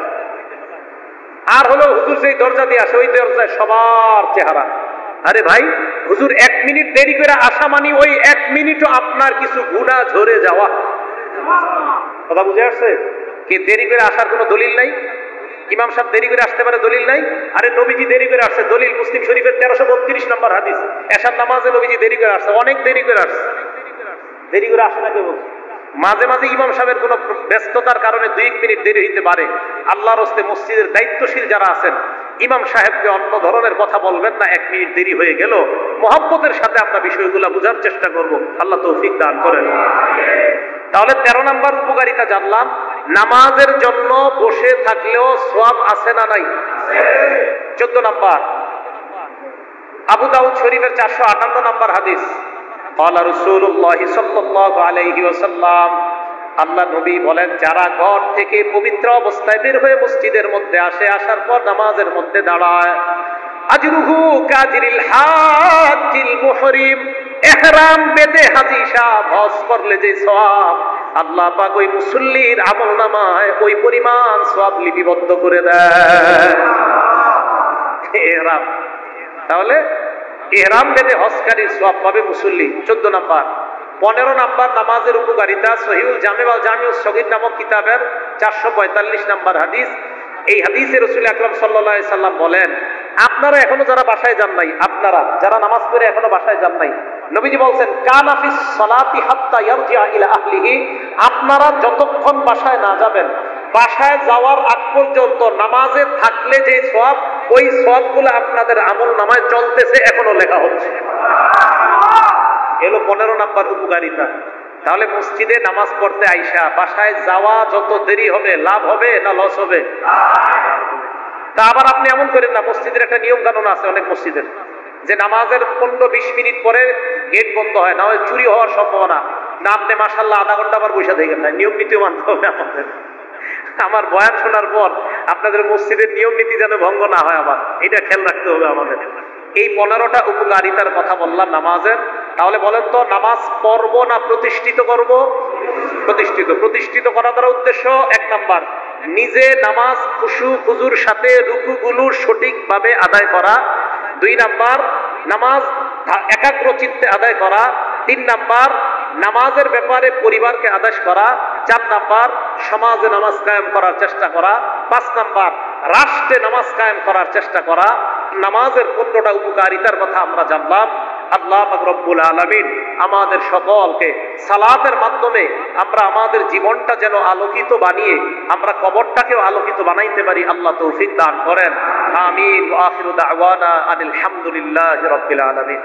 আর হলো হুজুর যেই দরজা দিয়ে আসে ওই দরজায় সবার চেহারা। আরে ভাই, হুজুর 1 মিনিট দেরি করে আসা মানে ওই 1 মিনিটও আপনার কিছু গুনাহ ঝরে যাওয়া। কথা বুঝে আসছে? কি দেরি করে আসার কোনো দলিল নাই? ইমাম সাহেব দেরি করে আসতে পারে, দলিল নাই? আরে নবীজি দেরি করে আসছে, দলিল মুসলিম শরীফের 1332 নম্বর হাদিস। এশার নামাজে নবীজি দেরি করে আসছে, অনেক দেরি করে আসছে। দেরি করে আসে না কেবল, মাঝে মাঝে ইমাম সাহেবের কোনো ব্যস্ততার কারণে 2 মিনিট দেরি হইতে পারে। আল্লাহর হস্তে মসজিদের দায়িত্বশীল যারা আছেন, ইমাম সাহেবকে অন্য ধরনের কথা বলবেন না, 1 মিনিট দেরি হয়ে গেল। মহব্বতের সাথে আমরা বিষয়গুলো বোঝার চেষ্টা করব, আল্লাহ তৌফিক দান করেন। তাহলে 13 নাম্বার উপকারিতা জানলাম, নামাজের জন্য বসে থাকলেও সওয়াব আছে না নাই? 14 নাম্বার আবু দাউদ শরীফের 458 নাম্বার হাদিস, ক্বালা রাসূলুল্লাহ সাল্লাল্লাহু আলাইহি ওয়াসাল্লাম, আল্লাহ নবী বলেন, যারা ঘর থেকে পবিত্র অবস্থায় বের হয়ে মসজিদের মধ্যে আসে, আসার পর নামাজের মধ্যে দাঁড়ায়, আজরুহু কাজরিল হাজ্জিল মুহরিম, ইহরাম বেঁধে হাজী সাহেব হজ করলে যে সওয়াব, আল্লাহ পাক ওই মুসল্লির আমলনামায় ওই পরিমাণ সওয়াব লিপিবদ্ধ করে দেয়। ইহরাম, তাহলে ইহরাম বেঁধে হজকারীর সওয়াব পাবে মুসল্লি। 14 নাম্বার। 15 নাম্বার নামাজের উপকারিতা, সহিহুল জামে ওয়াল জামিউস সগীর নামক কিতাবের 445 নাম্বার হাদিস। এই হাদিসে রাসূল আকরাম সাল্লাল্লাহু আলাইহি সাল্লাম বলেন, আপনারা এখনো যারা বাসায় যান নাই, আপনারা যারা নামাজ পড়ে এখনো বাসায় যান নাই, নবীজি বলছেন, কানা ফিস সালাতি হাত্তা ইয়ারজিআ ইলা আহলিহি, আপনারা যতক্ষণ বাসায় না যাবেন, বাসায় যাওয়ার আগ পর্যন্ত নামাজে থাকলে যে সওয়াব, ওই সওয়াবগুলো আপনাদের আমল নামায় চলতেছে, এখনো লেখা হচ্ছে। এলো 15 নাম্বার উপকারিতা। তাহলে মসজিদে নামাজ পড়তে আইসা বাসায় যাওয়া যত দেরি হবে, লাভ হবে না লস হবে? তা আবার আপনি এমন করেন না, মসজিদের একটা নিয়ম কানুন আছে অনেক মসজিদের, যে নামাজের 15-20 মিনিট পরে গেট বন্ধ হয়, না হয় চুরি হওয়ার সম্ভাবনা। না, আপনি মাশাআল্লাহ আধা ঘন্টা আবার বসে থাকেন না, নিয়ম নীতি মানতে হবে আমাদের। আমার বয়ান শোনার পর আপনাদের মসজিদের নিয়ম নীতি যেন ভঙ্গ না হয়, আবার এটা খেয়াল রাখতে হবে আমাদের। এই 15টা উপকারিতার কথা বললাম নামাজের। তাহলে বলেন তো, নামাজ পড়বো না প্রতিষ্ঠিত করব? প্রতিষ্ঠিত। প্রতিষ্ঠিত করা দ্বারা উদ্দেশ্য, 1 নাম্বার, নিজে নামাজ খুশু খুজুর সাথে রুকুগুলো সঠিকভাবে আদায় করা। 2 নাম্বার, নামাজ একাগ্র চিত্তে আদায় করা। 3 নাম্বার, নামাজের ব্যাপারে পরিবারকে আদেশ করা, 4 নাম্বার সমাজে নামাজ কায়েম করার চেষ্টা করা, 5 নাম্বার রাষ্ট্রে নামাজ কায়েম করার চেষ্টা করা। নামাজের 15টা উপকারিতার কথা আমরা জানলাম। আল্লাহ পাক রব্বুল আলামিন আমাদের সকলকে সালাতের মাধ্যমে আমরা আমাদের জীবনটা যেন আলোকিত বানিয়ে আমরা কবরটাকেও আলোকিত বানাইতে পারি, আল্লাহ তৌফিক দান করেন। আমিন। ওয়া আখিরু দাওয়ানা আনিল হামদুলিল্লাহি রাব্বিল আলামিন।